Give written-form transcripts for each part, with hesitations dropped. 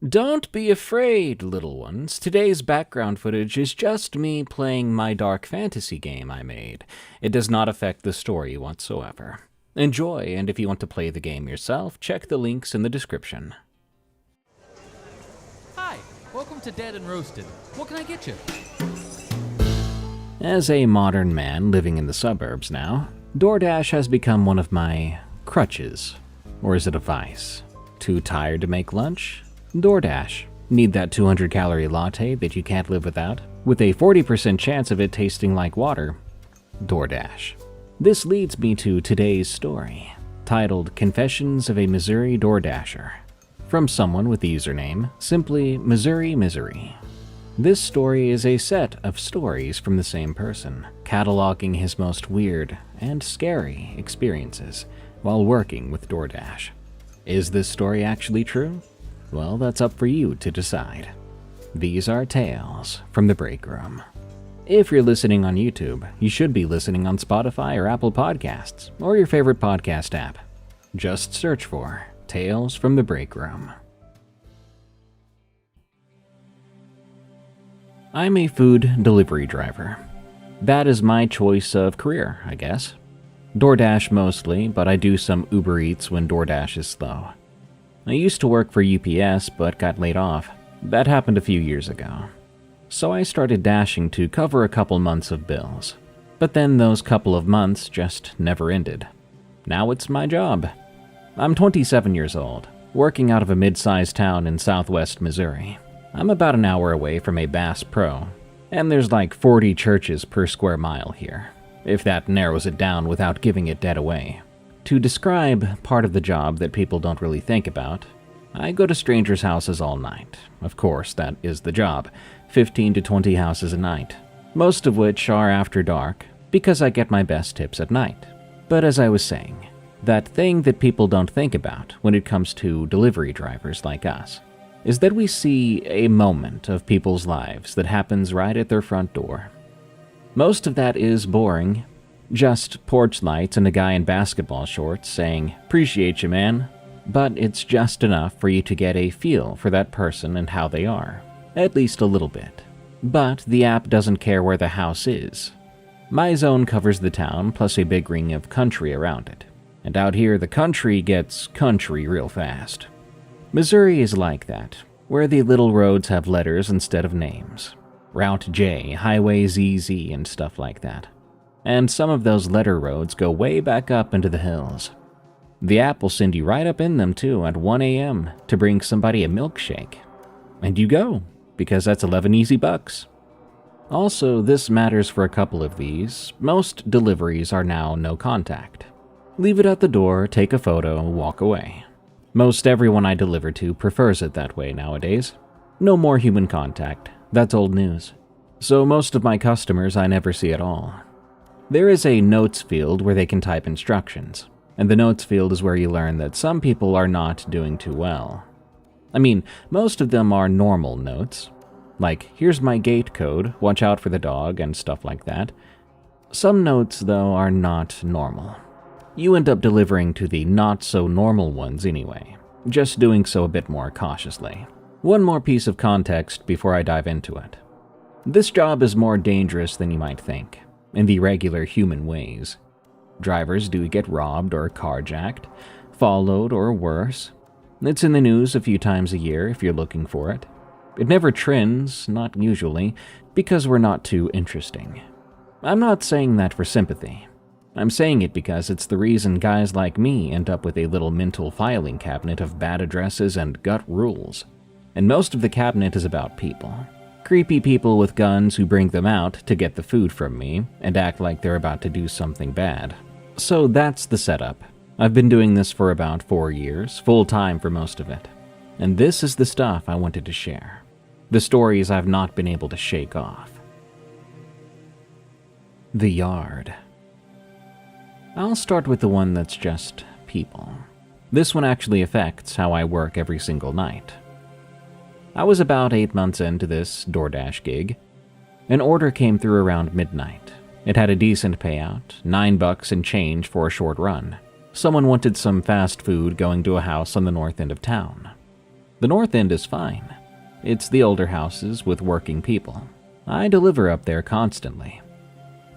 Don't be afraid, little ones. Today's background footage is just me playing my dark fantasy game I made. It does not affect the story whatsoever. Enjoy, and if you want to play the game yourself, check the links in the description. Hi, welcome to Dead and Roasted. What can I get you? As a modern man living in the suburbs now, DoorDash has become one of my crutches. Or is it a vice? Too tired to make lunch? DoorDash. Need that 200-calorie latte that you can't live without, with a 40% chance of it tasting like water? DoorDash. This leads me to today's story, titled Confessions of a Missouri DoorDasher, from someone with the username simply Missouri Misery. This story is a set of stories from the same person, cataloging his most weird and scary experiences while working with DoorDash. Is this story actually true? Well, that's up for you to decide. These are tales from the break room. If you're listening on YouTube, you should be listening on Spotify or Apple Podcasts, or your favorite podcast app. Just search for Tales from the Break Room. I'm a food delivery driver. That is my choice of career, I guess. DoorDash mostly, but I do some Uber Eats when DoorDash is slow. I used to work for UPS, but got laid off. That happened a few years ago. So I started dashing to cover a couple months of bills. But then those couple of months just never ended. Now it's my job. I'm 27 years old, working out of a mid-sized town in southwest Missouri. I'm about an hour away from a Bass Pro, and there's like 40 churches per square mile here, if that narrows it down without giving it dead away. To describe part of the job that people don't really think about, I go to strangers' houses all night. Of course, that is the job. 15 to 20 houses a night, most of which are after dark, because I get my best tips at night. But as I was saying, that thing that people don't think about when it comes to delivery drivers like us is that we see a moment of people's lives that happens right at their front door. Most of that is boring. Just porch lights and a guy in basketball shorts saying, "Appreciate you, man." But it's just enough for you to get a feel for that person and how they are. At least a little bit. But the app doesn't care where the house is. My zone covers the town plus a big ring of country around it. And out here the country gets country real fast. Missouri is like that, where the little roads have letters instead of names. Route J, Highway ZZ, and stuff like that. And some of those letter roads go way back up into the hills. The app will send you right up in them too at 1 a.m. to bring somebody a milkshake. And you go, because that's 11 easy bucks. Also, this matters for a couple of these. Most deliveries are now no contact. Leave it at the door, take a photo, walk away. Most everyone I deliver to prefers it that way nowadays. No more human contact, that's old news. So most of my customers I never see at all. There is a notes field where they can type instructions, and the notes field is where you learn that some people are not doing too well. I mean, most of them are normal notes, like, "Here's my gate code, watch out for the dog," and stuff like that. Some notes, though, are not normal. You end up delivering to the not-so-normal ones anyway, just doing so a bit more cautiously. One more piece of context before I dive into it. This job is more dangerous than you might think, in the regular human ways. Drivers do get robbed or carjacked, followed, or worse. It's in the news a few times a year if you're looking for it. It never trends, not usually, because we're not too interesting. I'm not saying that for sympathy. I'm saying it because it's the reason guys like me end up with a little mental filing cabinet of bad addresses and gut rules. And most of the cabinet is about people. Creepy people with guns who bring them out to get the food from me and act like they're about to do something bad. So that's the setup. I've been doing this for about 4 years, full-time for most of it. And this is the stuff I wanted to share. The stories I've not been able to shake off. The Yard. I'll start with the one that's just people. This one actually affects how I work every single night. I was about 8 months into this DoorDash gig. An order came through around midnight. It had a decent payout, $9 and change for a short run. Someone wanted some fast food going to a house on the north end of town. The north end is fine. It's the older houses with working people. I deliver up there constantly.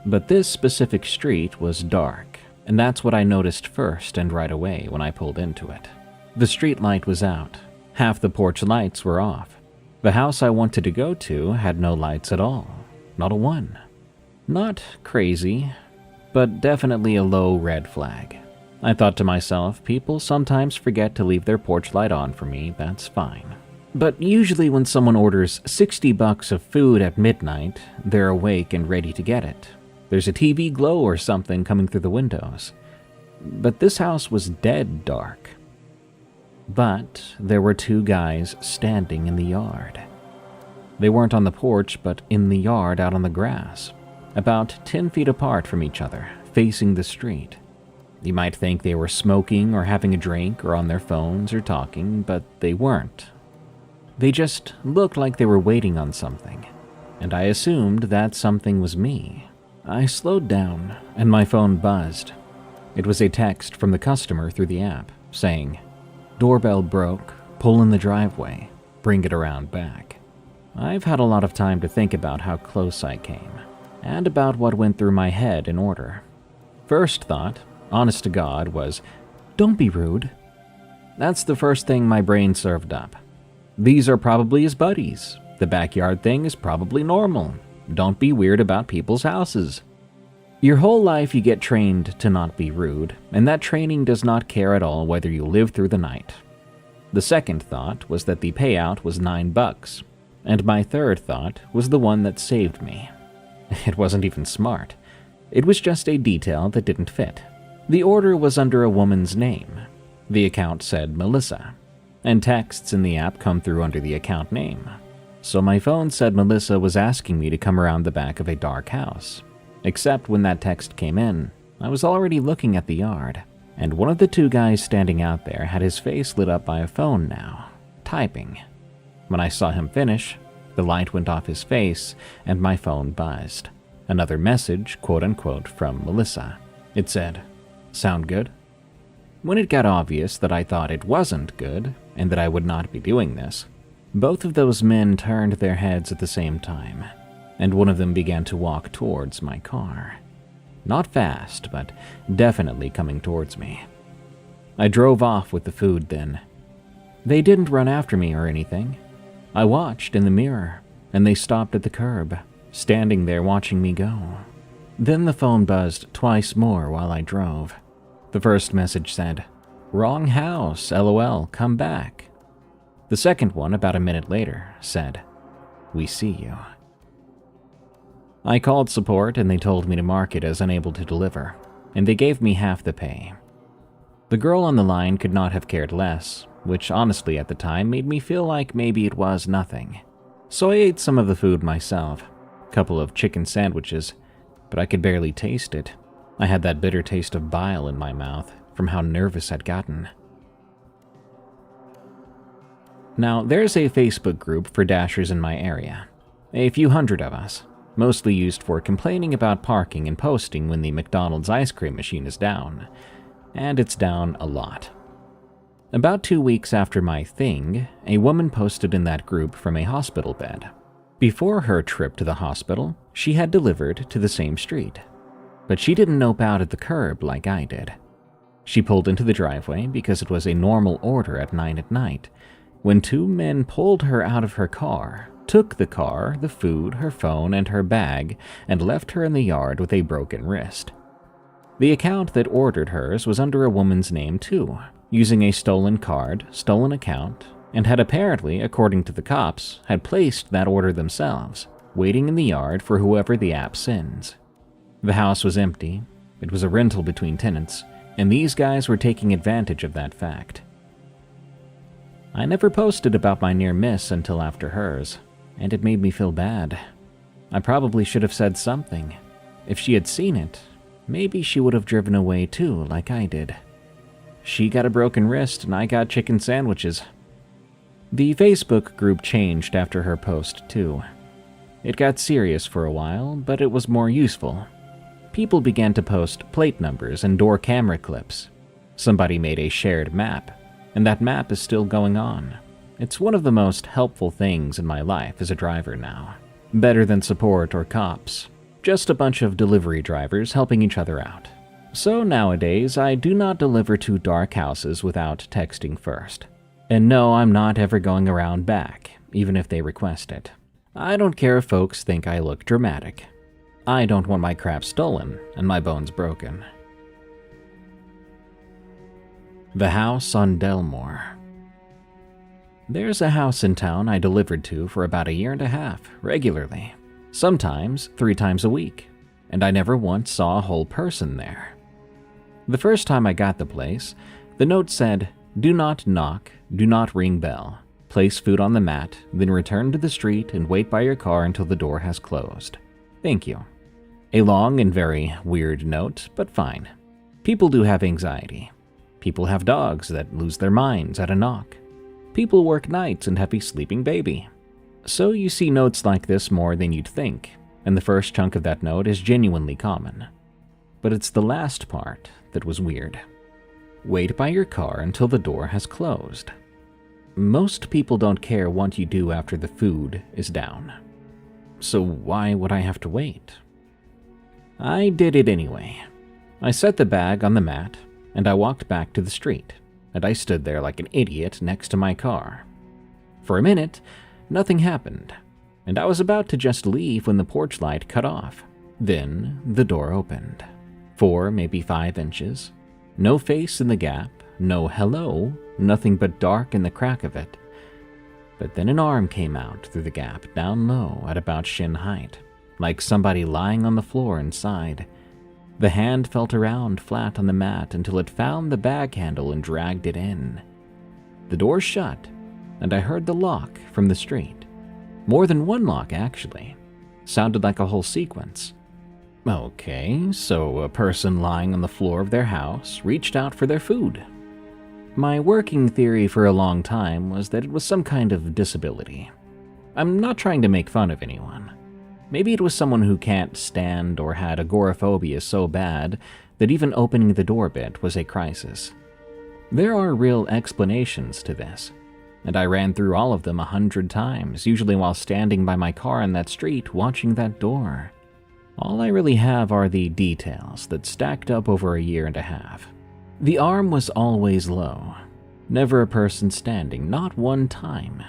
But this specific street was dark, and that's what I noticed first and right away when I pulled into it. The street light was out. Half the porch lights were off. The house I wanted to go to had no lights at all. Not a one. Not crazy, but definitely a low red flag. I thought to myself, people sometimes forget to leave their porch light on for me, that's fine. But usually when someone orders $60 of food at midnight, they're awake and ready to get it. There's a TV glow or something coming through the windows. But this house was dead dark. But there were two guys standing in the yard. They weren't on the porch, but in the yard out on the grass, about 10 feet apart from each other, facing the street. You might think they were smoking or having a drink or on their phones or talking, but they weren't. They just looked like they were waiting on something, and I assumed that something was me. I slowed down, and my phone buzzed. It was a text from the customer through the app, saying, "Doorbell broke, pull in the driveway, bring it around back." I've had a lot of time to think about how close I came, and about what went through my head in order. First thought, honest to God, was, "Don't be rude." That's the first thing my brain served up. These are probably his buddies. The backyard thing is probably normal. Don't be weird about people's houses. Your whole life you get trained to not be rude, and that training does not care at all whether you live through the night. The second thought was that the payout was $9, and my third thought was the one that saved me. It wasn't even smart. It was just a detail that didn't fit. The order was under a woman's name. The account said Melissa, and texts in the app come through under the account name. So my phone said Melissa was asking me to come around the back of a dark house. Except when that text came in, I was already looking at the yard, and one of the two guys standing out there had his face lit up by a phone now, typing. When I saw him finish, the light went off his face and my phone buzzed. Another message, quote-unquote, from Melissa. It said, "Sound good?" When it got obvious that I thought it wasn't good and that I would not be doing this, both of those men turned their heads at the same time, and one of them began to walk towards my car. Not fast, but definitely coming towards me. I drove off with the food then. They didn't run after me or anything. I watched in the mirror, and they stopped at the curb, standing there watching me go. Then the phone buzzed twice more while I drove. The first message said, "Wrong house, LOL, come back." The second one, about a minute later, said, "We see you." I called support and they told me to mark it as unable to deliver, and they gave me half the pay. The girl on the line could not have cared less, which honestly at the time made me feel like maybe it was nothing. So I ate some of the food myself, a couple of chicken sandwiches, but I could barely taste it. I had that bitter taste of bile in my mouth from how nervous I'd gotten. Now, there's a Facebook group for dashers in my area. A few hundred of us, mostly used for complaining about parking and posting when the McDonald's ice cream machine is down. And it's down a lot. About 2 weeks after my thing, a woman posted in that group from a hospital bed. Before her trip to the hospital, she had delivered to the same street. But she didn't nope out at the curb like I did. She pulled into the driveway because it was a normal order at 9 at night, when two men pulled her out of her car, took the car, the food, her phone, and her bag, and left her in the yard with a broken wrist. The account that ordered hers was under a woman's name too, using a stolen card, stolen account, and had apparently, according to the cops, had placed that order themselves, waiting in the yard for whoever the app sends. The house was empty, it was a rental between tenants, and these guys were taking advantage of that fact. I never posted about my near miss until after hers, and it made me feel bad. I probably should have said something. If she had seen it, maybe she would have driven away too, like I did. She got a broken wrist and I got chicken sandwiches. The Facebook group changed after her post too. It got serious for a while, but it was more useful. People began to post plate numbers and door camera clips. Somebody made a shared map, and that map is still going on. It's one of the most helpful things in my life as a driver now. Better than support or cops. Just a bunch of delivery drivers helping each other out. So nowadays, I do not deliver to dark houses without texting first. And no, I'm not ever going around back, even if they request it. I don't care if folks think I look dramatic. I don't want my crap stolen and my bones broken. The house on Delmore. There's a house in town I delivered to for about a year and a half, regularly. Sometimes 3 times a week, and I never once saw a whole person there. The first time I got the place, the note said, "Do not knock, do not ring bell. Place food on the mat, then return to the street and wait by your car until the door has closed. Thank you." A long and very weird note, but fine. People do have anxiety. People have dogs that lose their minds at a knock. People work nights and have a sleeping baby. So you see notes like this more than you'd think, and the first chunk of that note is genuinely common. But it's the last part that was weird. Wait by your car until the door has closed. Most people don't care what you do after the food is down. So why would I have to wait? I did it anyway. I set the bag on the mat, and I walked back to the street, and I stood there like an idiot next to my car. For a minute, nothing happened, and I was about to just leave when the porch light cut off. Then the door opened. 4, maybe 5 inches. No face in the gap, no hello, nothing but dark in the crack of it. But then an arm came out through the gap down low at about shin height, like somebody lying on the floor inside. The hand felt around flat on the mat until it found the bag handle and dragged it in. The door shut, and I heard the lock from the street. More than one lock, actually. Sounded like a whole sequence. Okay, so a person lying on the floor of their house reached out for their food. My working theory for a long time was that it was some kind of disability. I'm not trying to make fun of anyone. Maybe it was someone who can't stand or had agoraphobia so bad that even opening the door bit was a crisis. There are real explanations to this, and I ran through all of them 100 times, usually while standing by my car on that street watching that door. All I really have are the details that stacked up over a year and a half. The arm was always low. Never a person standing, not one time.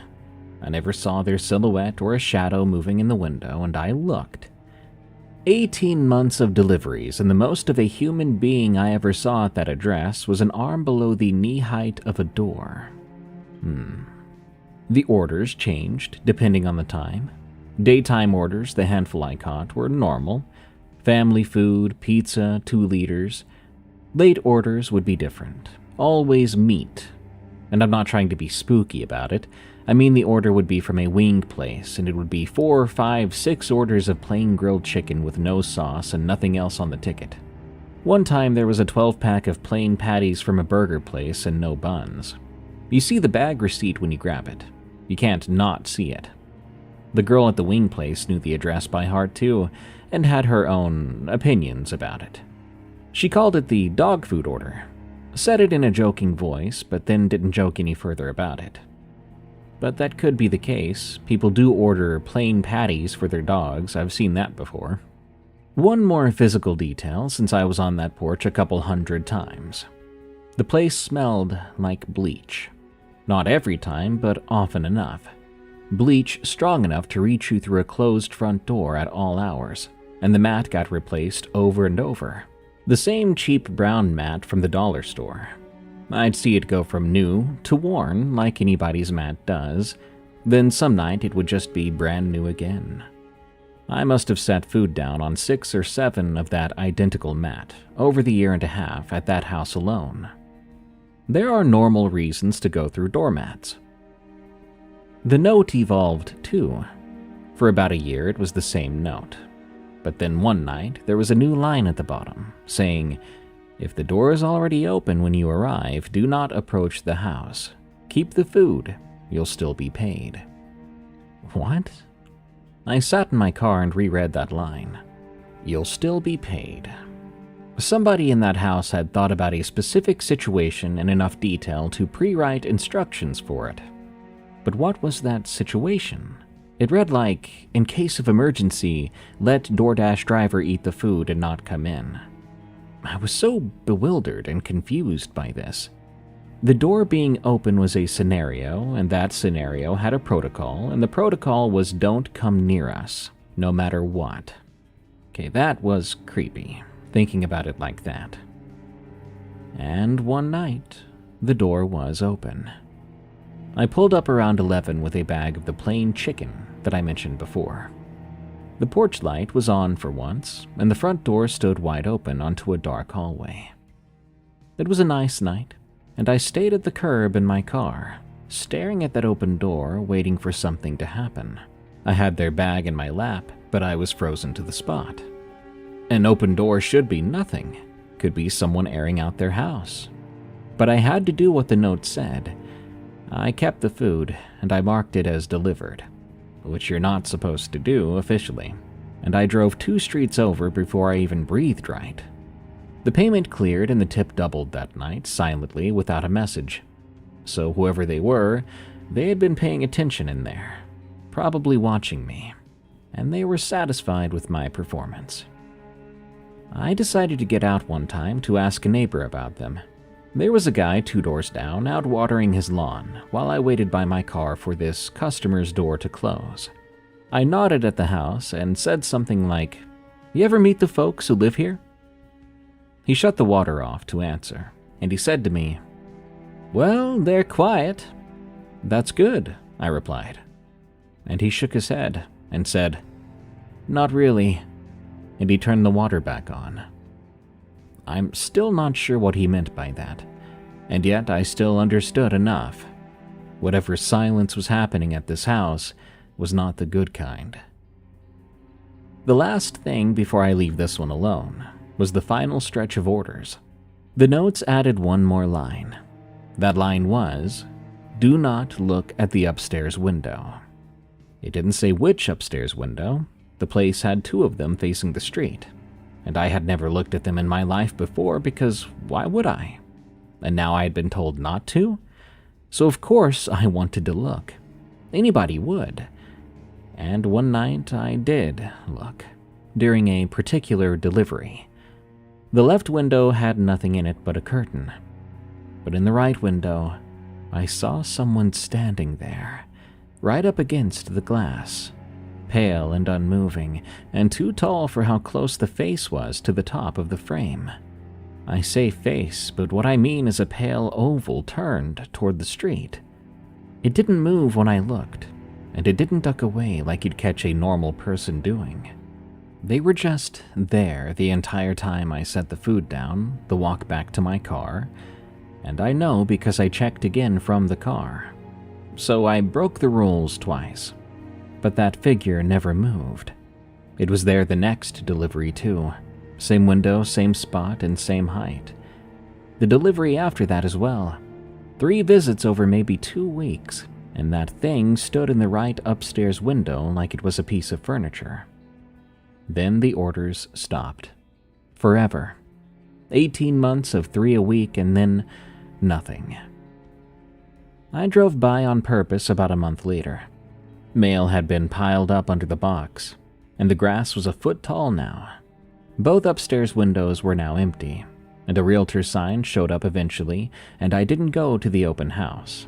I never saw their silhouette or a shadow moving in the window, and I looked. 18 months of deliveries, and the most of a human being I ever saw at that address was an arm below the knee height of a door. The orders changed depending on the time. Daytime orders, the handful I caught, were normal. Family food, pizza, 2 liters. Late orders would be different. Always meat. And I'm not trying to be spooky about it. I mean, the order would be from a wing place, and it would be 4, 5, 6 orders of plain grilled chicken with no sauce and nothing else on the ticket. One time there was a 12-pack of plain patties from a burger place and no buns. You see the bag receipt when you grab it. You can't not see it. The girl at the wing place knew the address by heart too, and had her own opinions about it. She called it the dog food order. Said it in a joking voice, but then didn't joke any further about it. But that could be the case. People do order plain patties for their dogs. I've seen that before. One more physical detail, since I was on that porch a couple 100 times. The place smelled like bleach. Not every time, but often enough. Bleach strong enough to reach you through a closed front door at all hours, and the mat got replaced over and over. The same cheap brown mat from the dollar store. I'd see it go from new to worn, like anybody's mat does. Then some night it would just be brand new again. I must have set food down on 6 or 7 of that identical mat over the year and a half at that house alone. There are normal reasons to go through doormats. The note evolved too. For about a year it was the same note. But then one night there was a new line at the bottom, saying, "If the door is already open when you arrive, do not approach the house. Keep the food. You'll still be paid." What? I sat in my car and reread that line. You'll still be paid. Somebody in that house had thought about a specific situation in enough detail to pre-write instructions for it. But what was that situation? It read like, in case of emergency, let DoorDash driver eat the food and not come in. I was so bewildered and confused by this. The door being open was a scenario, and that scenario had a protocol, and the protocol was don't come near us, no matter what. Okay, that was creepy, thinking about it like that. And one night, the door was open. I pulled up around 11 with a bag of the plain chicken that I mentioned before. The porch light was on for once, and the front door stood wide open onto a dark hallway. It was a nice night, and I stayed at the curb in my car, staring at that open door, waiting for something to happen. I had their bag in my lap, but I was frozen to the spot. An open door should be nothing. Could be someone airing out their house. But I had to do what the note said. I kept the food, and I marked it as delivered, which you're not supposed to do officially, and I drove 2 streets over before I even breathed right. The payment cleared and the tip doubled that night, silently, without a message. So whoever they were, they had been paying attention in there, probably watching me, and they were satisfied with my performance. I decided to get out one time to ask a neighbor about them. There was a guy 2 doors down out watering his lawn while I waited by my car for this customer's door to close. I nodded at the house and said something like, "You ever meet the folks who live here?" He shut the water off to answer, and he said to me, "Well, they're quiet." "That's good," I replied. And he shook his head and said, "Not really," and he turned the water back on. I'm still not sure what he meant by that, and yet I still understood enough. Whatever silence was happening at this house was not the good kind. The last thing before I leave this one alone was the final stretch of orders. The notes added one more line. That line was, "Do not look at the upstairs window." It didn't say which upstairs window. The place had 2 of them facing the street, and I had never looked at them in my life before because why would I? And now I had been told not to? So of course I wanted to look. Anybody would. And one night I did look, during a particular delivery. The left window had nothing in it but a curtain. But in the right window, I saw someone standing there, right up against the glass, pale and unmoving, and too tall for how close the face was to the top of the frame. I say face, but what I mean is a pale oval turned toward the street. It didn't move when I looked, and it didn't duck away like you'd catch a normal person doing. They were just there the entire time I set the food down, the walk back to my car, and I know because I checked again from the car. So I broke the rules twice. But that figure never moved. It was there the next delivery too. Same window, same spot, and same height. The delivery after that as well. 3 visits over maybe 2 weeks, and that thing stood in the right upstairs window like it was a piece of furniture. Then the orders stopped. Forever. 18 months of 3 a week and then nothing. I drove by on purpose about a month later. Mail had been piled up under the box, and the grass was a foot tall now. Both upstairs windows were now empty, and a realtor sign showed up eventually, and I didn't go to the open house.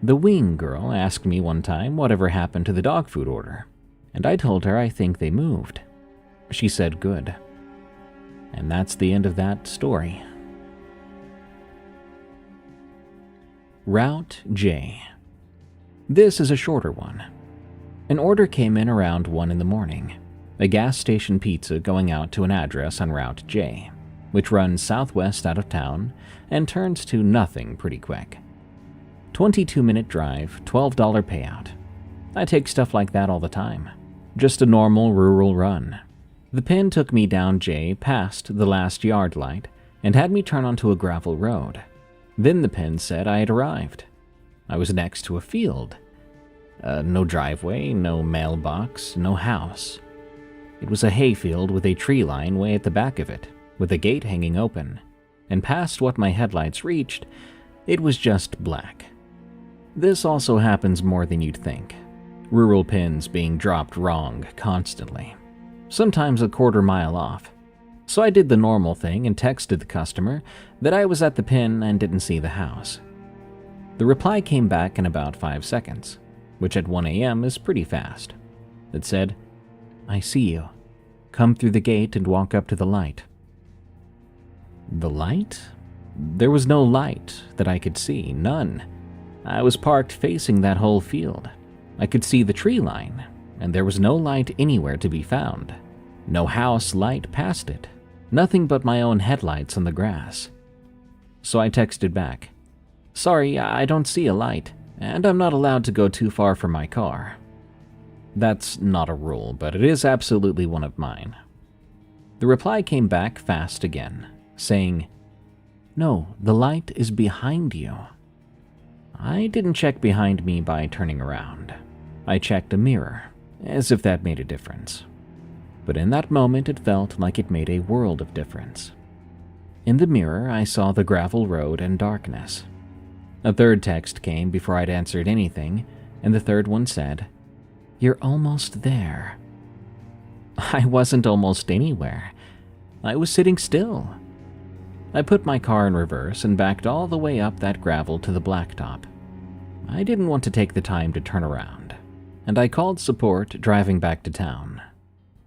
The wing girl asked me one time whatever happened to the dog food order, and I told her I think they moved. She said good. And that's the end of that story. Route J. This is a shorter one. An order came in around 1 in the morning. A gas station pizza going out to an address on Route J, which runs southwest out of town and turns to nothing pretty quick. 22-minute drive, $12 payout. I take stuff like that all the time. Just a normal rural run. The pin took me down J past the last yard light and had me turn onto a gravel road. Then the pin said I had arrived. I was next to a field. No driveway, no mailbox, no house. It was a hayfield with a tree line way at the back of it, with a gate hanging open, and past what my headlights reached, it was just black. This also happens more than you'd think. Rural pins being dropped wrong constantly, sometimes a quarter mile off. So I did the normal thing and texted the customer that I was at the pin and didn't see the house. The reply came back in about 5 seconds, which at 1 a.m. is pretty fast. It said, "I see you. Come through the gate and walk up to the light." The light? There was no light that I could see, none. I was parked facing that whole field. I could see the tree line, and there was no light anywhere to be found. No house light past it. Nothing but my own headlights on the grass. So I texted back, "Sorry, I don't see a light, and I'm not allowed to go too far from my car." That's not a rule, but it is absolutely one of mine. The reply came back fast again, saying, "No, the light is behind you." I didn't check behind me by turning around. I checked a mirror, as if that made a difference. But in that moment it felt like it made a world of difference. In the mirror, I saw the gravel road and darkness. A third text came before I'd answered anything, and the third one said, "You're almost there." I wasn't almost anywhere. I was sitting still. I put my car in reverse and backed all the way up that gravel to the blacktop. I didn't want to take the time to turn around, and I called support driving back to town.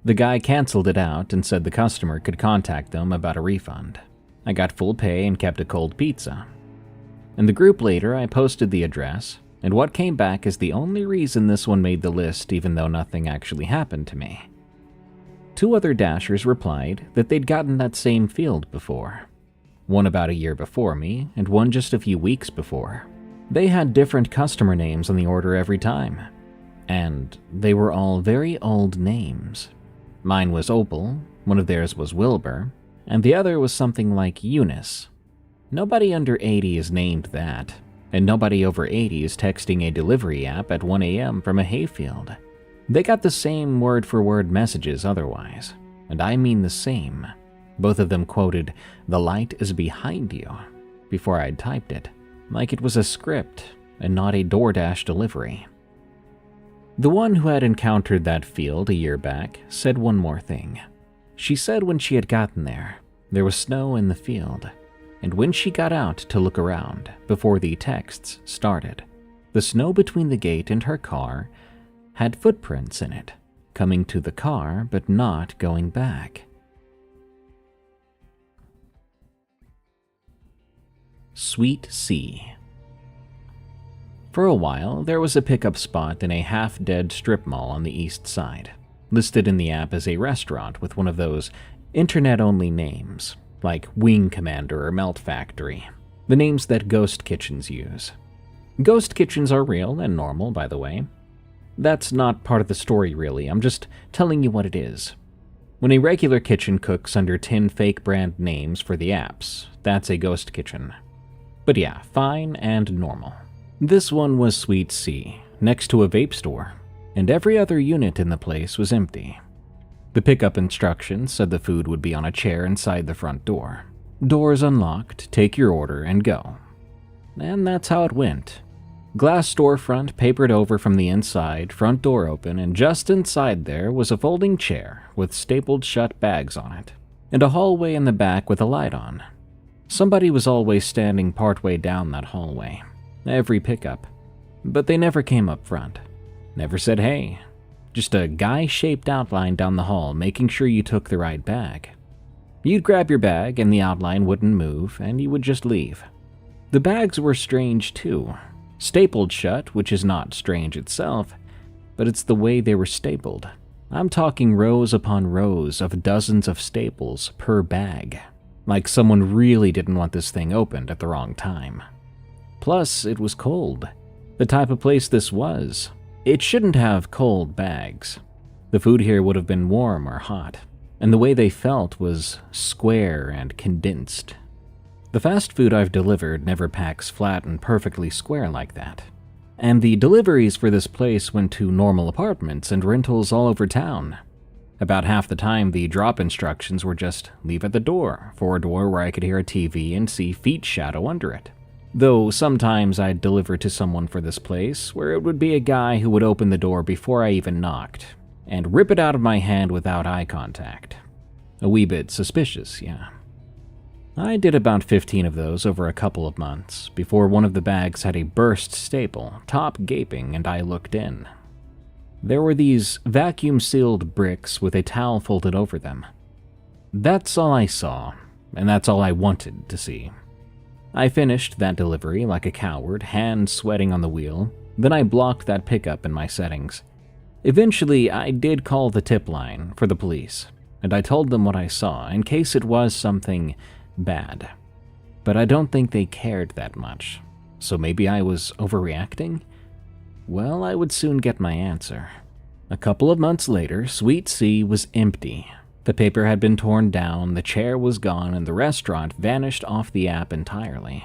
The guy canceled it out and said the customer could contact them about a refund. I got full pay and kept a cold pizza. In the group later, I posted the address, and what came back is the only reason this one made the list even though nothing actually happened to me. 2 other dashers replied that they'd gotten that same field before. One about a year before me, and one just a few weeks before. They had different customer names on the order every time, and they were all very old names. Mine was Opal, one of theirs was Wilbur, and the other was something like Eunice. Nobody under 80 is named that, and nobody over 80 is texting a delivery app at 1 a.m. from a hayfield. They got the same word-for-word messages otherwise, and I mean the same. Both of them quoted, "The light is behind you," before I'd typed it, like it was a script and not a DoorDash delivery. The one who had encountered that field a year back said one more thing. She said when she had gotten there was snow in the field, and when she got out to look around before the texts started, the snow between the gate and her car had footprints in it, coming to the car but not going back. Sweet Sea. For a while, there was a pickup spot in a half-dead strip mall on the east side, listed in the app as a restaurant with one of those internet-only names, like Wing Commander or Melt Factory, the names that ghost kitchens use. Ghost kitchens are real and normal, by the way. That's not part of the story, really. I'm just telling you what it is. When a regular kitchen cooks under 10 fake brand names for the apps, that's a ghost kitchen. But yeah, fine and normal. This one was Sweet Sea, next to a vape store, and every other unit in the place was empty. The pickup instructions said the food would be on a chair inside the front door. Doors unlocked, take your order, and go. And that's how it went. Glass storefront papered over from the inside, front door open, and just inside there was a folding chair with stapled shut bags on it, and a hallway in the back with a light on. Somebody was always standing partway down that hallway, every pickup, but they never came up front, never said hey, just a guy-shaped outline down the hall making sure you took the right bag. You'd grab your bag and the outline wouldn't move and you would just leave. The bags were strange too, stapled shut, which is not strange itself, but it's the way they were stapled. I'm talking rows upon rows of dozens of staples per bag. Like someone really didn't want this thing opened at the wrong time. Plus, it was cold. The type of place this was. It shouldn't have cold bags. The food here would have been warm or hot, and the way they felt was square and condensed. The fast food I've delivered never packs flat and perfectly square like that. And the deliveries for this place went to normal apartments and rentals all over town. About half the time, the drop instructions were just leave at the door, for a door where I could hear a TV and see feet shadow under it. Though sometimes I'd deliver to someone for this place, where it would be a guy who would open the door before I even knocked, and rip it out of my hand without eye contact. A wee bit suspicious, yeah. I did about 15 of those over a couple of months, before one of the bags had a burst staple, top gaping, and I looked in. There were these vacuum-sealed bricks with a towel folded over them. That's all I saw, and that's all I wanted to see. I finished that delivery like a coward, hands sweating on the wheel, then I blocked that pickup in my settings. Eventually, I did call the tip line for the police, and I told them what I saw in case it was something bad. But I don't think they cared that much, so maybe I was overreacting? Well, I would soon get my answer. A couple of months later, Sweet Sea was empty. The paper had been torn down, the chair was gone, and the restaurant vanished off the app entirely.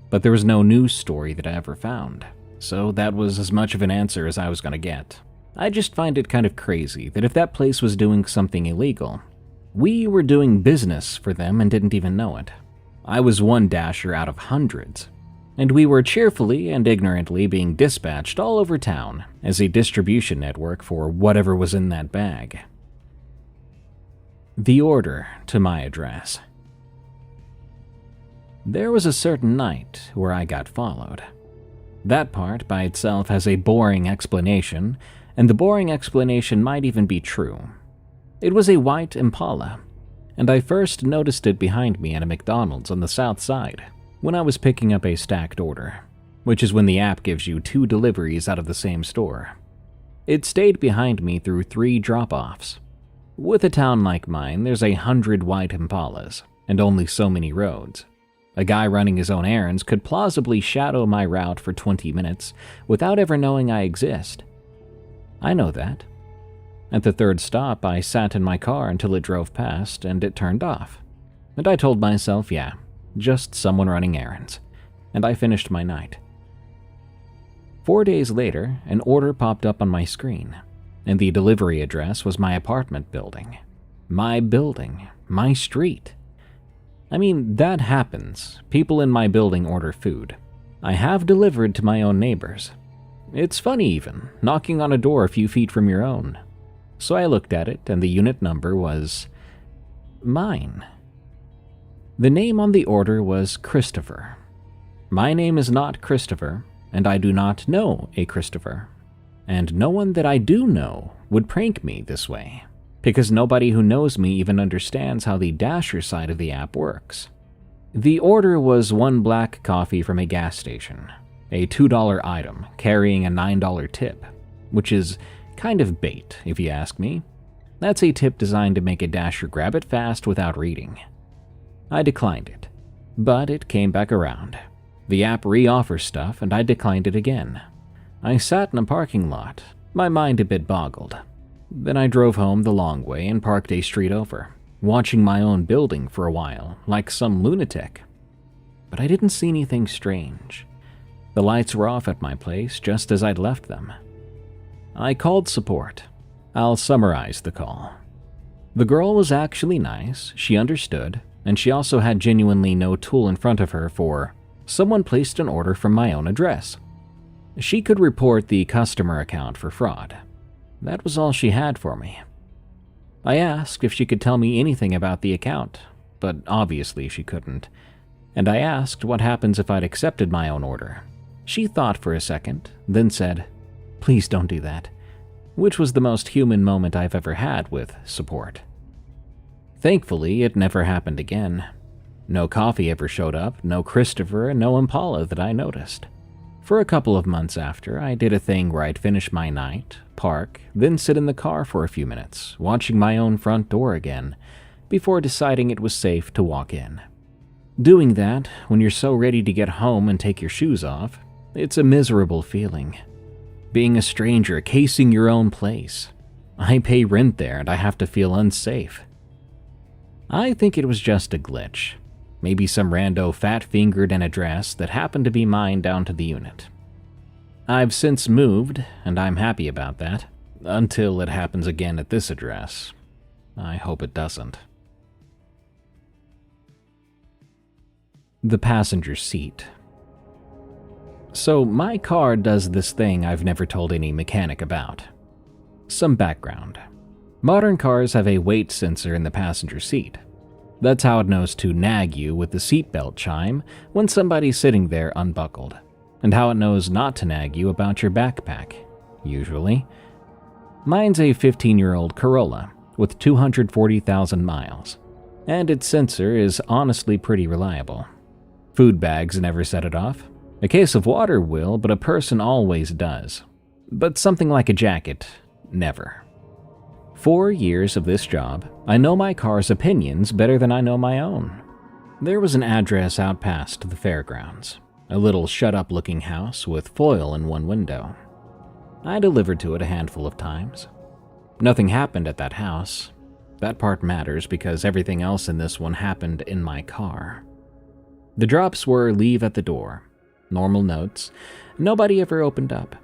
But there was no news story that I ever found, so that was as much of an answer as I was going to get. I just find it kind of crazy that if that place was doing something illegal, we were doing business for them and didn't even know it. I was one dasher out of hundreds, and we were cheerfully and ignorantly being dispatched all over town as a distribution network for whatever was in that bag. The order to my address. There was a certain night where I got followed. That part by itself has a boring explanation, and the boring explanation might even be true. It was a white Impala, and I first noticed it behind me at a McDonald's on the south side when I was picking up a stacked order, which is when the app gives you 2 deliveries out of the same store. It stayed behind me through 3 drop-offs. With a town like mine, there's 100 white Impalas, and only so many roads. A guy running his own errands could plausibly shadow my route for 20 minutes without ever knowing I exist. I know that. At the 3rd stop, I sat in my car until it drove past and it turned off. And I told myself, yeah, just someone running errands. And I finished my night. 4 days later, an order popped up on my screen, and the delivery address was my apartment building. My building. My street. I mean, that happens. People in my building order food. I have delivered to my own neighbors. It's funny even, knocking on a door a few feet from your own. So I looked at it, and the unit number was mine. The name on the order was Christopher. My name is not Christopher, and I do not know a Christopher. And no one that I do know would prank me this way, because nobody who knows me even understands how the dasher side of the app works. The order was 1 black coffee from a gas station, a $2 item carrying a $9 tip, which is kind of bait, if you ask me. That's a tip designed to make a dasher grab it fast without reading. I declined it, but it came back around. The app re-offers stuff, and I declined it again. I sat in a parking lot, my mind a bit boggled. Then I drove home the long way and parked a street over, watching my own building for a while, like some lunatic. But I didn't see anything strange. The lights were off at my place just as I'd left them. I called support. I'll summarize the call. The girl was actually nice, she understood, and she also had genuinely no tool in front of her for someone placed an order from my own address. She could report the customer account for fraud. That was all she had for me. I asked if she could tell me anything about the account, but obviously she couldn't. And I asked what happens if I'd accepted my own order. She thought for a second, then said, "Please don't do that," which was the most human moment I've ever had with support. Thankfully, it never happened again. No coffee ever showed up, no Christopher, and no Impala that I noticed. For a couple of months after, I did a thing where I'd finish my night, park, then sit in the car for a few minutes, watching my own front door again, before deciding it was safe to walk in. Doing that, when you're so ready to get home and take your shoes off, it's a miserable feeling. Being a stranger, casing your own place. I pay rent there and I have to feel unsafe. I think it was just a glitch. Maybe some rando fat-fingered an address that happened to be mine down to the unit. I've since moved, and I'm happy about that, until it happens again at this address. I hope it doesn't. The passenger seat. So my car does this thing I've never told any mechanic about. Some background. Modern cars have a weight sensor in the passenger seat. That's how it knows to nag you with the seatbelt chime when somebody's sitting there unbuckled, and how it knows not to nag you about your backpack, usually. Mine's a 15-year-old Corolla with 240,000 miles, and its sensor is honestly pretty reliable. Food bags never set it off. A case of water will, but a person always does. But something like a jacket, never. 4 years of this job, I know my car's opinions better than I know my own. There was an address out past the fairgrounds, a little shut-up looking house with foil in one window. I delivered to it a handful of times. Nothing happened at that house. That part matters because everything else in this one happened in my car. The drops were leave at the door. Normal notes. Nobody ever opened up.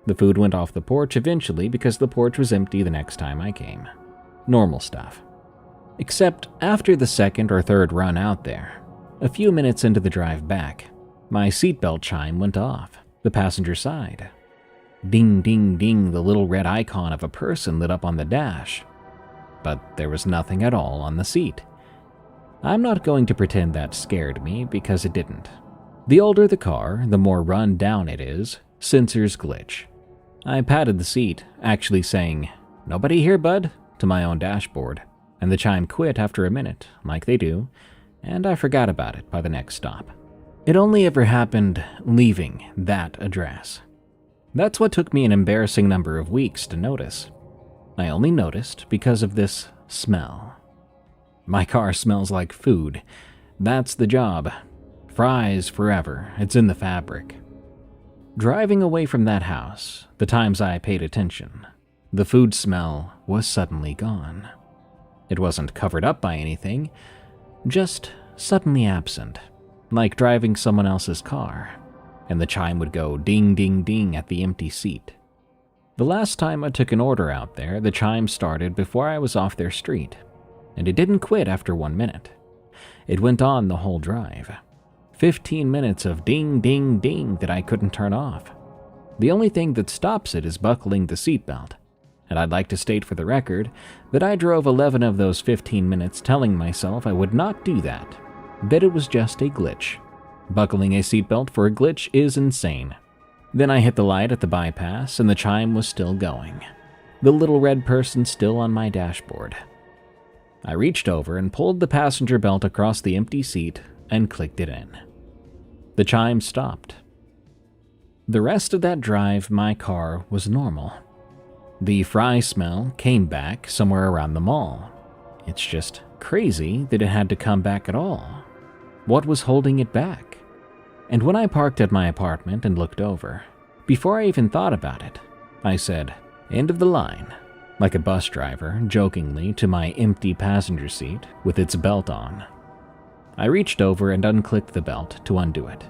The food went off the porch eventually because the porch was empty the next time I came. Normal stuff. Except after the second or third run out there, a few minutes into the drive back, my seatbelt chime went off, the passenger side. Ding, ding, ding, the little red icon of a person lit up on the dash. But there was nothing at all on the seat. I'm not going to pretend that scared me because it didn't. The older the car, the more run down it is, sensors glitch. I patted the seat, actually saying, "Nobody here, bud," to my own dashboard, and the chime quit after a minute, like they do, and I forgot about it by the next stop. It only ever happened leaving that address. That's what took me an embarrassing number of weeks to notice. I only noticed because of this smell. My car smells like food. That's the job. Fries forever. It's in the fabric. Driving away from that house, the times I paid attention, the food smell was suddenly gone. It wasn't covered up by anything, just suddenly absent, like driving someone else's car, and the chime would go ding ding ding at the empty seat. The last time I took an order out there, the chime started before I was off their street, and it didn't quit after 1 minute. It went on the whole drive. 15 minutes of ding, ding, ding that I couldn't turn off. The only thing that stops it is buckling the seatbelt, and I'd like to state for the record that I drove 11 of those 15 minutes telling myself I would not do that it was just a glitch. Buckling a seatbelt for a glitch is insane. Then I hit the light at the bypass and the chime was still going. The little red person still on my dashboard. I reached over and pulled the passenger belt across the empty seat and clicked it in. The chime stopped. The rest of that drive, my car was normal. The fry smell came back somewhere around the mall. It's just crazy that it had to come back at all. What was holding it back? And when I parked at my apartment and looked over, before I even thought about it, I said, "End of the line," like a bus driver, jokingly, to my empty passenger seat with its belt on. I reached over and unclicked the belt to undo it,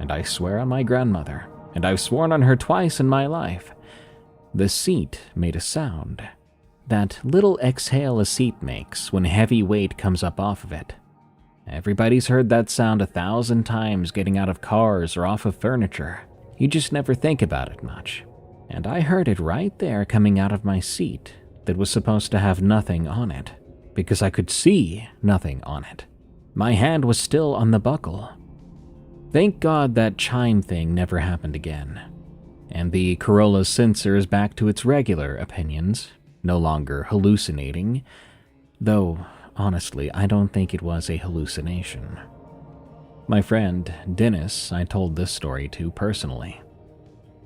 and I swear on my grandmother, and I've sworn on her twice in my life, the seat made a sound. That little exhale a seat makes when heavy weight comes up off of it. Everybody's heard that sound 1,000 times getting out of cars or off of furniture. You just never think about it much. And I heard it right there coming out of my seat that was supposed to have nothing on it, because I could see nothing on it. My hand was still on the buckle. Thank God that chime thing never happened again. And the Corolla's sensor is back to its regular opinions, no longer hallucinating, though honestly I don't think it was a hallucination. My friend, Dennis, I told this story to personally.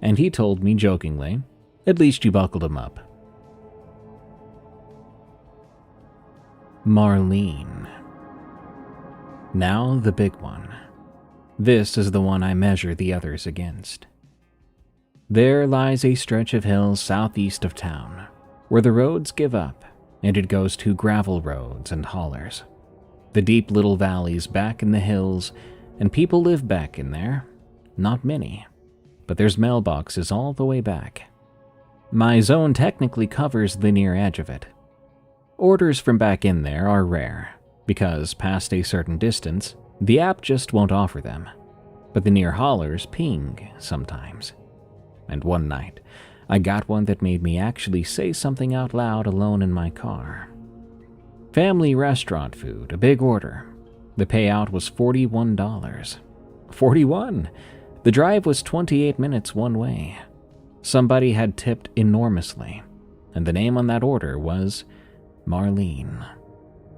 And he told me jokingly, "At least you buckled him up." Marlene. Now the big one. This is the one I measure the others against. There lies a stretch of hills southeast of town, where the roads give up, and it goes to gravel roads and hollers. The deep little valleys back in the hills, and people live back in there. Not many, but there's mailboxes all the way back. My zone technically covers the near edge of it. Orders from back in there are rare, because past a certain distance, the app just won't offer them. but the near hollers ping sometimes. And one night, I got one that made me actually say something out loud alone in my car. Family restaurant food, a big order. The payout was $41. 41! The drive was 28 minutes one way. Somebody had tipped enormously, and the name on that order was Marlene.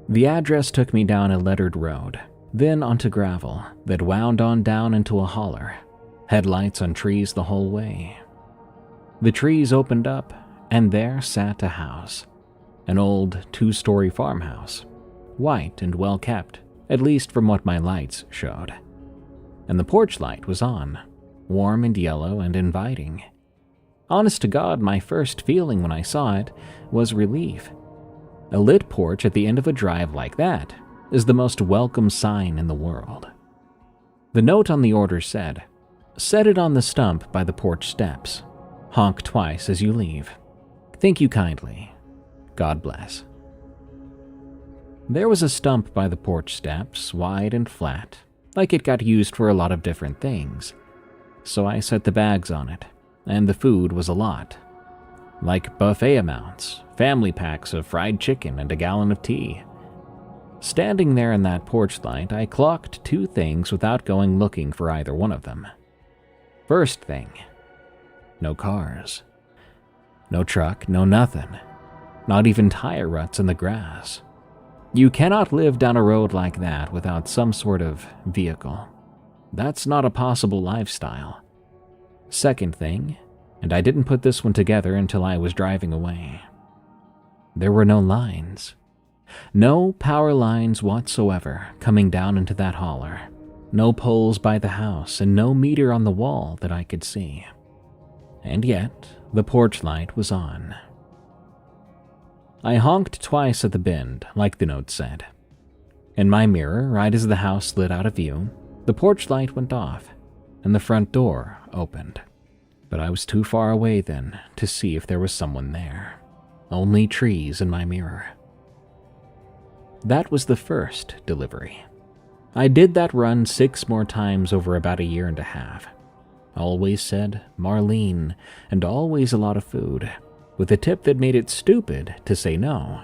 The address took me down a lettered road, then onto gravel that wound on down into a holler, headlights on trees the whole way. The trees opened up, and there sat a house, an old 2-story farmhouse, white and well kept, at least from what my lights showed. And the porch light was on, warm and yellow and inviting. Honest to God, my first feeling when I saw it was relief. A lit porch at the end of a drive like that is the most welcome sign in the world. The note on the order said, "Set it on the stump by the porch steps. Honk twice as you leave. Thank you kindly. God bless." There was a stump by the porch steps, wide and flat, like it got used for a lot of different things. So I set the bags on it, and the food was a lot. Like buffet amounts, family packs of fried chicken and a gallon of tea. Standing there in that porch light, I clocked 2 things without going looking for either one of them. First thing, no cars. No truck, no nothing. Not even tire ruts in the grass. You cannot live down a road like that without some sort of vehicle. That's not a possible lifestyle. Second thing, and I didn't put this one together until I was driving away. There were no lines. No power lines whatsoever coming down into that holler. No poles by the house and no meter on the wall that I could see. And yet, the porch light was on. I honked twice at the bend, like the note said. In my mirror, right as the house slid out of view, the porch light went off, and the front door opened. But I was too far away then to see if there was someone there. Only trees in my mirror. That was the first delivery. I did that run 6 more times over about a year and a half. Always said Marlene, and always a lot of food, with a tip that made it stupid to say no.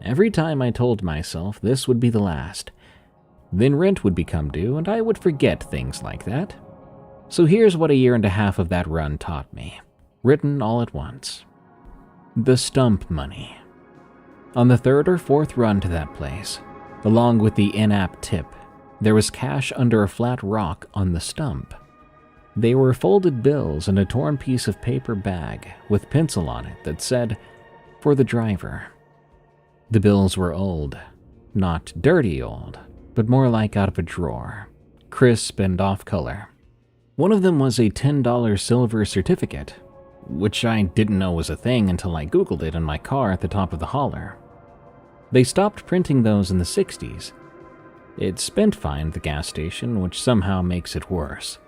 Every time I told myself this would be the last. Then rent would become due and I would forget things like that. So here's what a year and a half of that run taught me, written all at once. The stump money. On the 3rd or 4th run to that place, along with the in-app tip, there was cash under a flat rock on the stump. They were folded bills in a torn piece of paper bag with pencil on it that said, "For the driver." The bills were old. Not dirty old, but more like out of a drawer. Crisp and off-color. One of them was a $10 silver certificate, which I didn't know was a thing until I Googled it in my car at the top of the holler. They stopped printing those in the 60s. It spent fine at the gas station, which somehow makes it worse.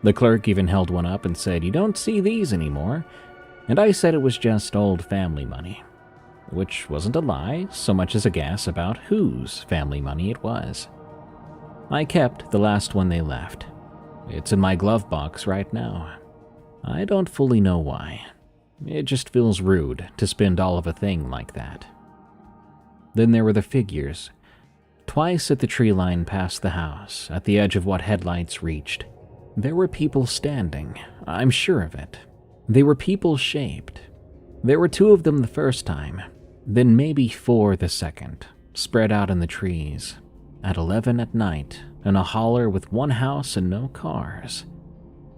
The clerk even held one up and said, "You don't see these anymore," and I said it was just old family money, which wasn't a lie so much as a guess about whose family money it was. I kept the last one they left. It's in my glove box right now. I don't fully know why. It just feels rude to spend all of a thing like that. Then there were the figures. Twice at the tree line past the house, at the edge of what headlights reached, there were people standing, I'm sure of it. They were people-shaped. There were 2 of them the first time, then maybe 4 the second, spread out in the trees, at 11 at night, in a holler with 1 house and no cars.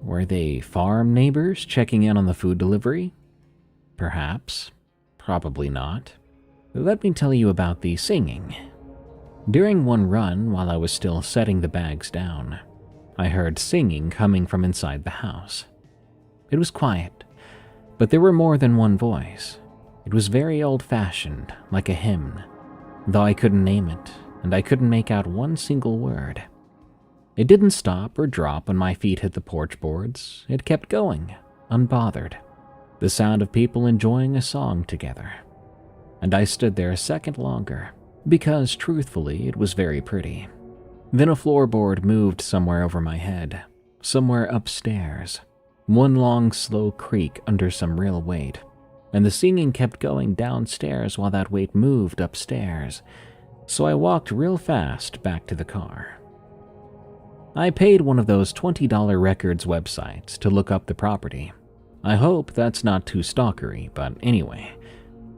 Were they farm neighbors checking in on the food delivery? Perhaps. Probably not. Let me tell you about the singing. During one run, while I was still setting the bags down, I heard singing coming from inside the house. It was quiet, but there were more than one voice. It was very old-fashioned, like a hymn, though I couldn't name it, and I couldn't make out one single word. It didn't stop or drop when my feet hit the porch boards. It kept going, unbothered. The sound of people enjoying a song together. And I stood there a second longer, because truthfully it was very pretty. Then a floorboard moved somewhere over my head, somewhere upstairs. One long, slow creak under some real weight, and the singing kept going downstairs while that weight moved upstairs, so I walked real fast back to the car. I paid one of those $20 records websites to look up the property. I hope that's not too stalkery, but anyway,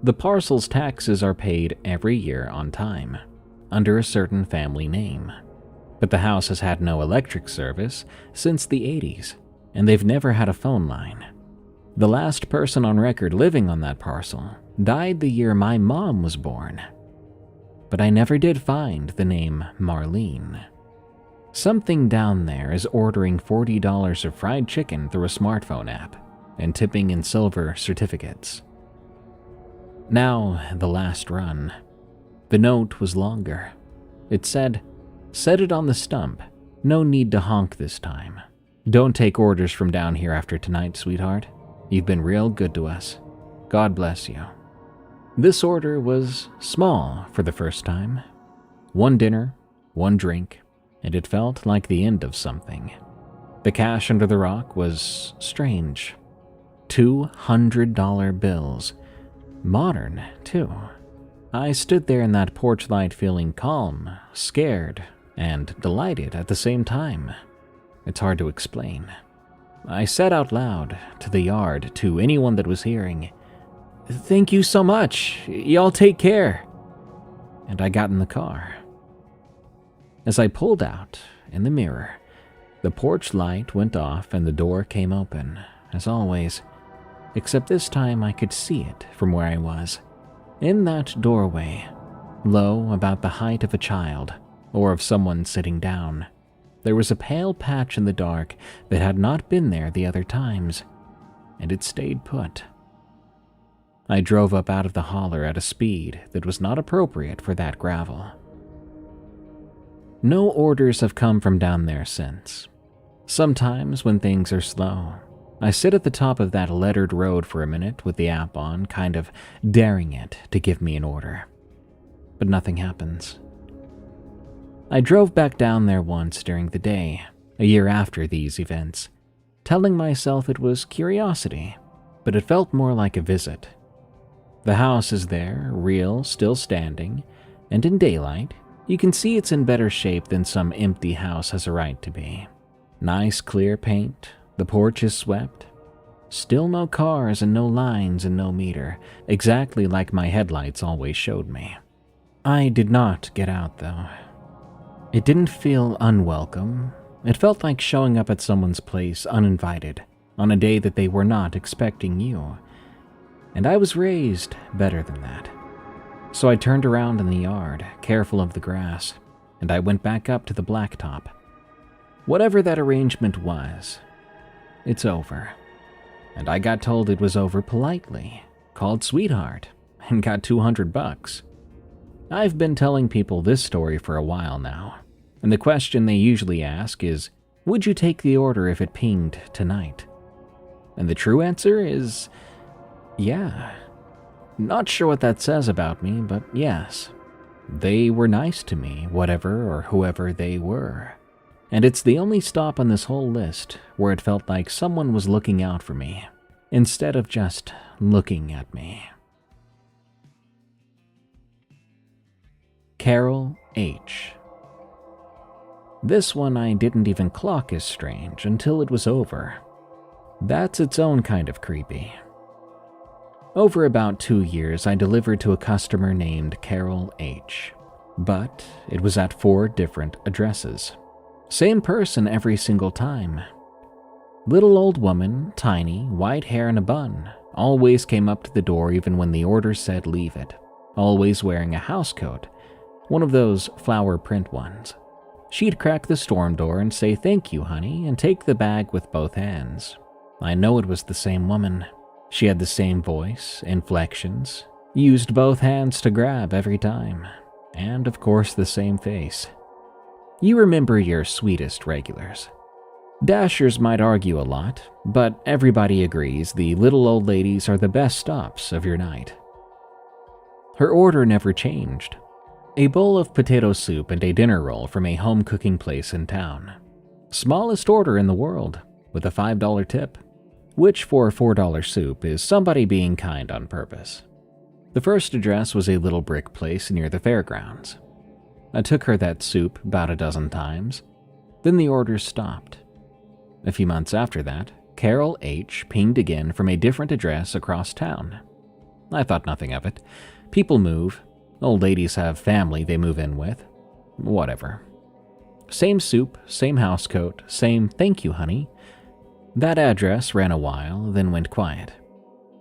the parcel's taxes are paid every year on time, under a certain family name. But the house has had no electric service since the 80s, and they've never had a phone line. The last person on record living on that parcel died the year my mom was born. But I never did find the name Marlene. Something down there is ordering $40 of fried chicken through a smartphone app and tipping in silver certificates. Now, the last run. The note was longer. It said, "Set it on the stump. No need to honk this time. Don't take orders from down here after tonight, sweetheart. You've been real good to us. God bless you." This order was small for the first time. One dinner, one drink, and it felt like the end of something. The cash under the rock was strange. $200 bills. Modern, too. I stood there in that porch light feeling calm, scared, and delighted at the same time. It's hard to explain. I said out loud to the yard, to anyone that was hearing, "Thank you so much. Y'all take care." And I got in the car. As I pulled out, in the mirror, the porch light went off and the door came open, as always, except this time I could see it from where I was. In that doorway, low about the height of a child, or of someone sitting down, there was a pale patch in the dark that had not been there the other times, and it stayed put. I drove up out of the holler at a speed that was not appropriate for that gravel. No orders have come from down there since. Sometimes when things are slow, I sit at the top of that lettered road for a minute with the app on, kind of daring it to give me an order. But nothing happens. I drove back down there once during the day, a year after these events, telling myself it was curiosity, but it felt more like a visit. The house is there, real, still standing, and in daylight, you can see it's in better shape than some empty house has a right to be. Nice clear paint, the porch is swept. Still no cars and no lines and no meter, exactly like my headlights always showed me. I did not get out though. It didn't feel unwelcome. It felt like showing up at someone's place uninvited, on a day that they were not expecting you. And I was raised better than that. So I turned around in the yard, careful of the grass, and I went back up to the blacktop. Whatever that arrangement was, it's over. And I got told it was over politely, called sweetheart, and got $200. I've been telling people this story for a while now, and the question they usually ask is, would you take the order if it pinged tonight? And the true answer is, yeah. Not sure what that says about me, but yes. They were nice to me, whatever or whoever they were. And it's the only stop on this whole list where it felt like someone was looking out for me, instead of just looking at me. Carol H. This one I didn't even clock as strange until it was over. That's its own kind of creepy. Over about 2 years, I delivered to a customer named Carol H. But it was at 4 different addresses. Same person every single time. Little old woman, tiny, white hair and a bun, always came up to the door even when the order said leave it. Always wearing a housecoat, one of those flower print ones. She'd crack the storm door and say thank you, honey, and take the bag with both hands. I know it was the same woman. She had the same voice, inflections, used both hands to grab every time, and of course the same face. You remember your sweetest regulars. Dashers might argue a lot, but everybody agrees the little old ladies are the best stops of your night. Her order never changed. A bowl of potato soup and a dinner roll from a home cooking place in town. Smallest order in the world, with a $5 tip, which for a $4 soup is somebody being kind on purpose. The first address was a little brick place near the fairgrounds. I took her that soup about a dozen times, then the orders stopped. A few months after that, Carol H. pinged again from a different address across town. I thought nothing of it. People move. Old ladies have family they move in with. Whatever. Same soup, same housecoat, same thank you, honey. That address ran a while, then went quiet.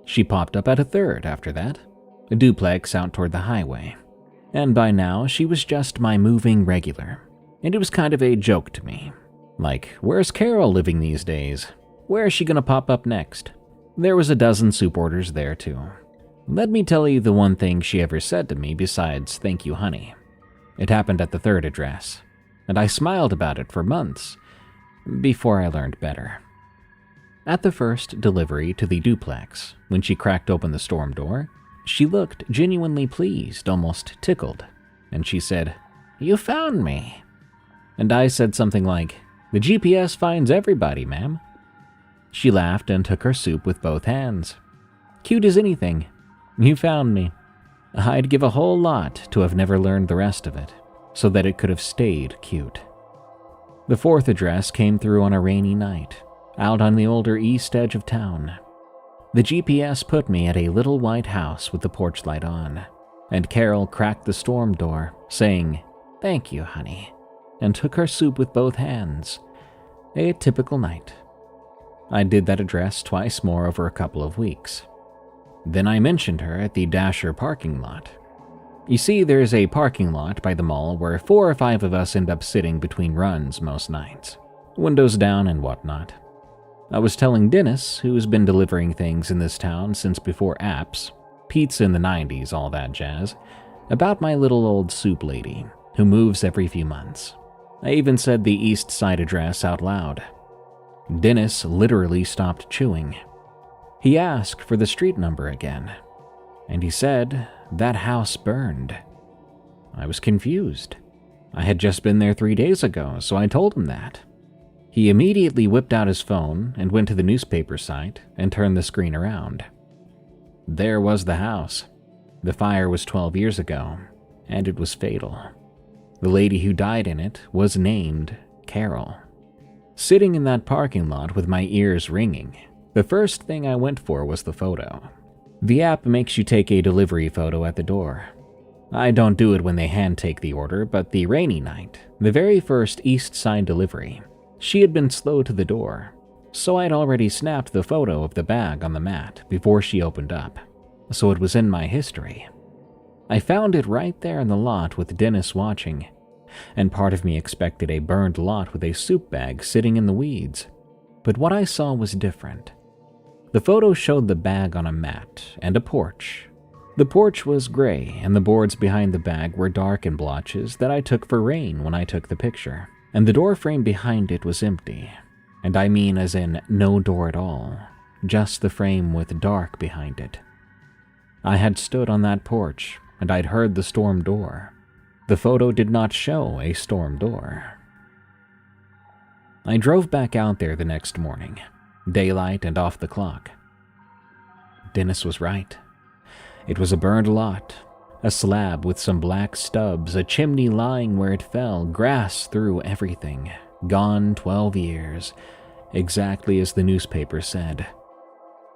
She popped up at a third after that, a duplex out toward the highway. And by now, she was just my moving regular. And it was kind of a joke to me. Like, where's Carol living these days? Where is she gonna pop up next? There was a dozen soup orders there too. Let me tell you the one thing she ever said to me besides thank you, honey. It happened at the third address, and I smiled about it for months before I learned better. At the first delivery to the duplex, when she cracked open the storm door, she looked genuinely pleased, almost tickled, and she said, "You found me." And I said something like, "The GPS finds everybody, ma'am." She laughed and took her soup with both hands. Cute as anything. You found me. I'd give a whole lot to have never learned the rest of it, so that it could have stayed cute. The fourth address came through on a rainy night, out on the older east edge of town. The GPS put me at a little white house with the porch light on, and Carol cracked the storm door, saying, "Thank you, honey," and took her soup with both hands. A typical night. I did that address twice more over a couple of weeks. Then I mentioned her at the Dasher parking lot. You see, there's a parking lot by the mall where 4 or 5 of us end up sitting between runs most nights, windows down and whatnot. I was telling Dennis, who's been delivering things in this town since before apps, pizza in the 90s, all that jazz, about my little old soup lady, who moves every few months. I even said the East Side address out loud. Dennis literally stopped chewing. He asked for the street number again, and he said that house burned. I was confused. I had just been there 3 days ago, so I told him that. He immediately whipped out his phone and went to the newspaper site and turned the screen around. There was the house. The fire was 12 years ago, and it was fatal. The lady who died in it was named Carol. Sitting in that parking lot with my ears ringing, the first thing I went for was the photo. The app makes you take a delivery photo at the door. I don't do it when they hand take the order, but the rainy night, the very first East Side delivery, she had been slow to the door, so I'd already snapped the photo of the bag on the mat before she opened up, so it was in my history. I found it right there in the lot with Dennis watching, and part of me expected a burned lot with a soup bag sitting in the weeds, but what I saw was different. The photo showed the bag on a mat and a porch. The porch was gray, and the boards behind the bag were dark in blotches that I took for rain when I took the picture, and the door frame behind it was empty. And I mean as in no door at all, just the frame with dark behind it. I had stood on that porch, and I'd heard the storm door. The photo did not show a storm door. I drove back out there the next morning, daylight and off the clock. Dennis was right. It was a burned lot, a slab with some black stubs, a chimney lying where it fell, grass through everything, gone 12 years, exactly as the newspaper said.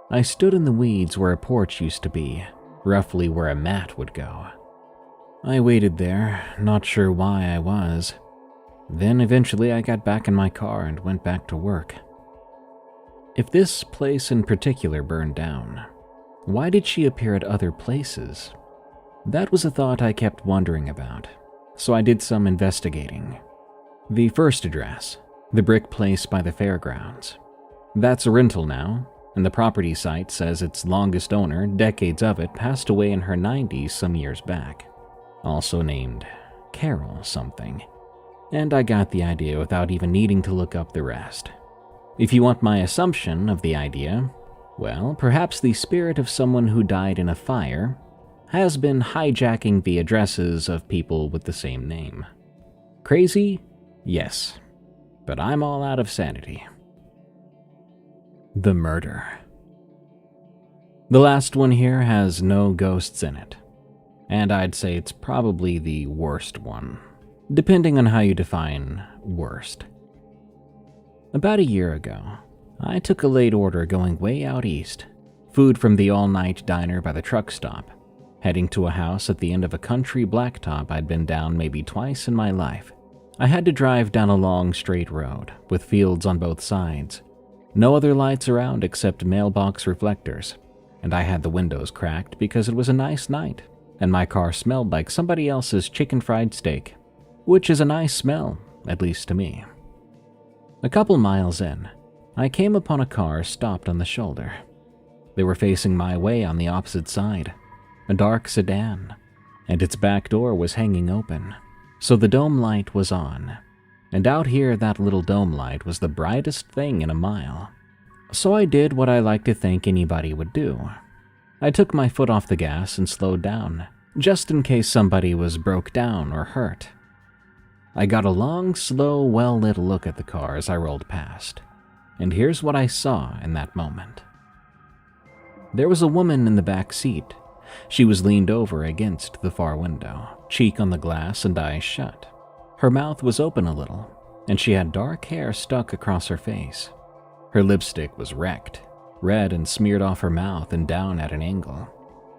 I stood in the weeds where a porch used to be, roughly where a mat would go. I waited there, not sure why I was. Then eventually I got back in my car and went back to work. If this place in particular burned down, why did she appear at other places? That was a thought I kept wondering about, so I did some investigating. The first address, the brick place by the fairgrounds. That's a rental now, and the property site says its longest owner, decades of it, passed away in her 90s some years back. Also named Carol something. And I got the idea without even needing to look up the rest. If you want my assumption of the idea, well, perhaps the spirit of someone who died in a fire has been hijacking the addresses of people with the same name. Crazy? Yes. But I'm all out of sanity. The murder. The last one here has no ghosts in it, and I'd say it's probably the worst one, depending on how you define worst. About a year ago, I took a late order going way out east, food from the all-night diner by the truck stop, heading to a house at the end of a country blacktop I'd been down maybe twice in my life. I had to drive down a long straight road, with fields on both sides. No other lights around except mailbox reflectors, and I had the windows cracked because it was a nice night, and my car smelled like somebody else's chicken fried steak, which is a nice smell, at least to me. A couple miles in, I came upon a car stopped on the shoulder. They were facing my way on the opposite side, a dark sedan, and its back door was hanging open, so the dome light was on. And out here, that little dome light was the brightest thing in a mile. So I did what I like to think anybody would do. I took my foot off the gas and slowed down, just in case somebody was broke down or hurt. I got a long, slow, well-lit look at the car as I rolled past, and here's what I saw in that moment. There was a woman in the back seat. She was leaned over against the far window, cheek on the glass and eyes shut. Her mouth was open a little, and she had dark hair stuck across her face. Her lipstick was wrecked, red and smeared off her mouth and down at an angle,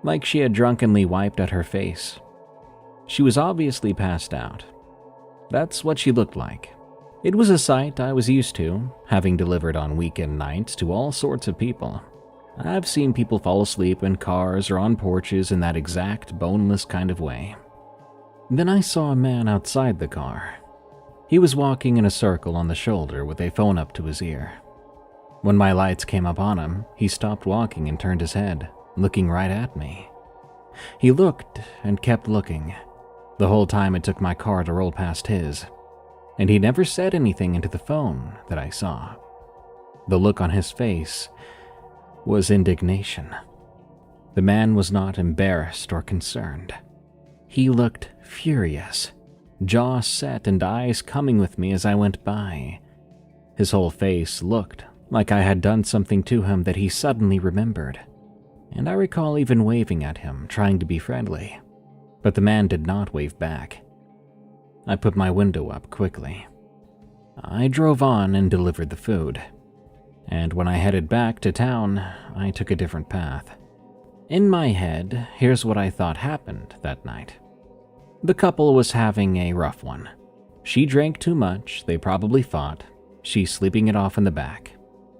like she had drunkenly wiped at her face. She was obviously passed out. That's what she looked like. It was a sight I was used to, having delivered on weekend nights to all sorts of people. I've seen people fall asleep in cars or on porches in that exact boneless kind of way. Then I saw a man outside the car. He was walking in a circle on the shoulder with a phone up to his ear. When my lights came up on him, he stopped walking and turned his head, looking right at me. He looked and kept looking, the whole time it took my car to roll past his, and he never said anything into the phone that I saw. The look on his face was indignation. The man was not embarrassed or concerned. He looked furious, jaw set and eyes coming with me as I went by. His whole face looked like I had done something to him that he suddenly remembered, and I recall even waving at him, trying to be friendly, but the man did not wave back. I put my window up quickly. I drove on and delivered the food, and when I headed back to town, I took a different path. In my head, here's what I thought happened that night. The couple was having a rough one. She drank too much, they probably fought. She's sleeping it off in the back.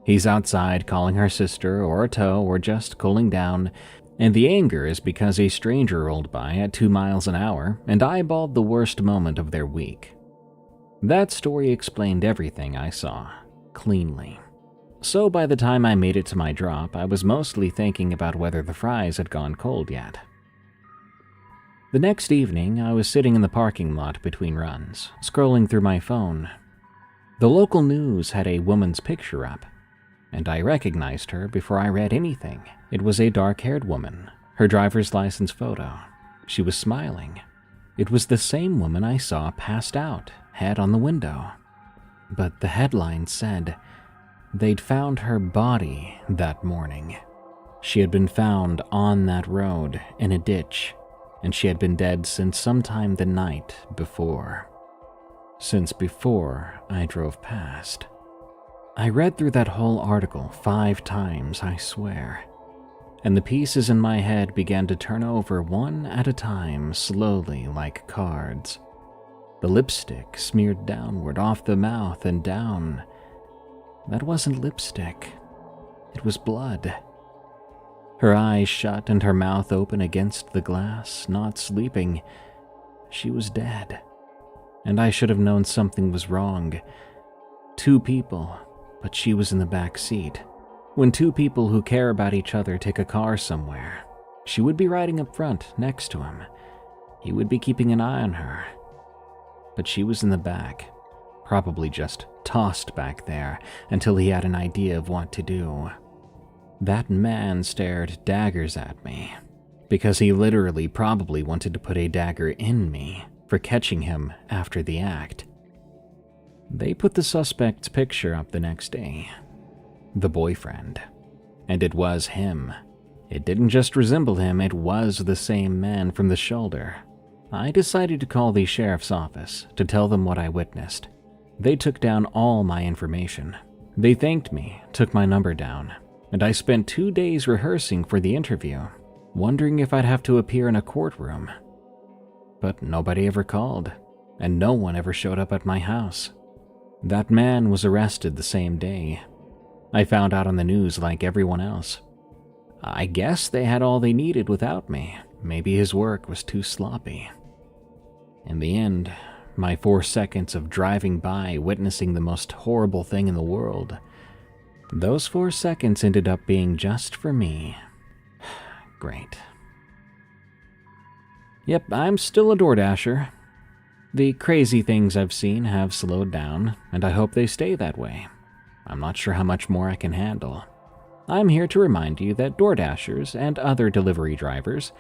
He's outside calling her sister or a tow or just cooling down, and the anger is because a stranger rolled by at 2 miles an hour and eyeballed the worst moment of their week. That story explained everything I saw, cleanly. So by the time I made it to my drop, I was mostly thinking about whether the fries had gone cold yet. The next evening, I was sitting in the parking lot between runs, scrolling through my phone. The local news had a woman's picture up, and I recognized her before I read anything. It was a dark-haired woman, her driver's license photo. She was smiling. It was the same woman I saw passed out, head on the window. But the headline said they'd found her body that morning. She had been found on that road in a ditch, and she had been dead since sometime the night before. Since before I drove past. I read through that whole article 5 times, I swear, and the pieces in my head began to turn over one at a time, slowly like cards. The lipstick smeared downward off the mouth and down. That wasn't lipstick. It was blood. Her eyes shut and her mouth open against the glass, not sleeping. She was dead. And I should have known something was wrong. 2 people, but she was in the back seat. When 2 people who care about each other take a car somewhere, she would be riding up front next to him. He would be keeping an eye on her. But she was in the back, probably just tossed back there until he had an idea of what to do. That man stared daggers at me, because he literally probably wanted to put a dagger in me for catching him after the act. They put the suspect's picture up the next day, the boyfriend, and it was him. It didn't just resemble him, it was the same man from the shoulder. I decided to call the sheriff's office to tell them what I witnessed. They took down all my information. They thanked me, took my number down, and I spent 2 days rehearsing for the interview, wondering if I'd have to appear in a courtroom. But nobody ever called, and no one ever showed up at my house. That man was arrested the same day. I found out on the news like everyone else. I guess they had all they needed without me. Maybe his work was too sloppy. In the end, my 4 seconds of driving by witnessing the most horrible thing in the world, those 4 seconds ended up being just for me. Great. Yep, I'm still a DoorDasher. The crazy things I've seen have slowed down, and I hope they stay that way. I'm not sure how much more I can handle. I'm here to remind you that DoorDashers and other delivery drivers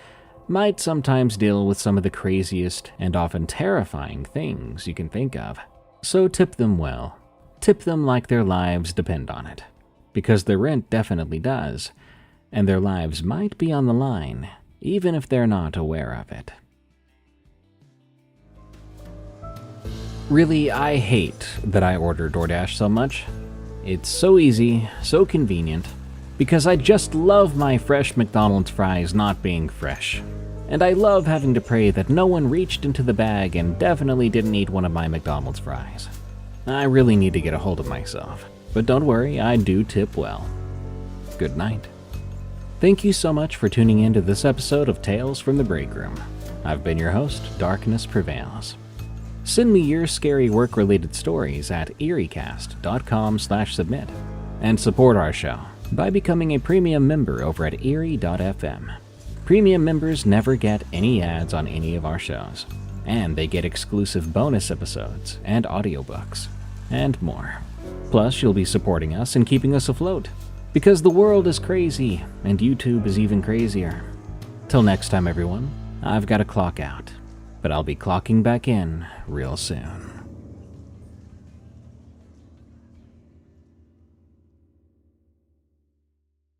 might sometimes deal with some of the craziest and often terrifying things you can think of. So tip them well. Tip them like their lives depend on it. Because their rent definitely does, and their lives might be on the line, even if they're not aware of it. Really, I hate that I order DoorDash so much. It's so easy, so convenient, because I just love my fresh McDonald's fries not being fresh. And I love having to pray that no one reached into the bag and definitely didn't eat one of my McDonald's fries. I really need to get a hold of myself. But don't worry, I do tip well. Good night. Thank you so much for tuning in to this episode of Tales from the Break Room. I've been your host, Darkness Prevails. Send me your scary work-related stories at eeriecast.com/submit and support our show by becoming a premium member over at erie.fm. Premium members never get any ads on any of our shows, and they get exclusive bonus episodes and audiobooks, and more. Plus, you'll be supporting us and keeping us afloat, because the world is crazy, and YouTube is even crazier. Till next time, everyone, I've got to clock out, but I'll be clocking back in real soon.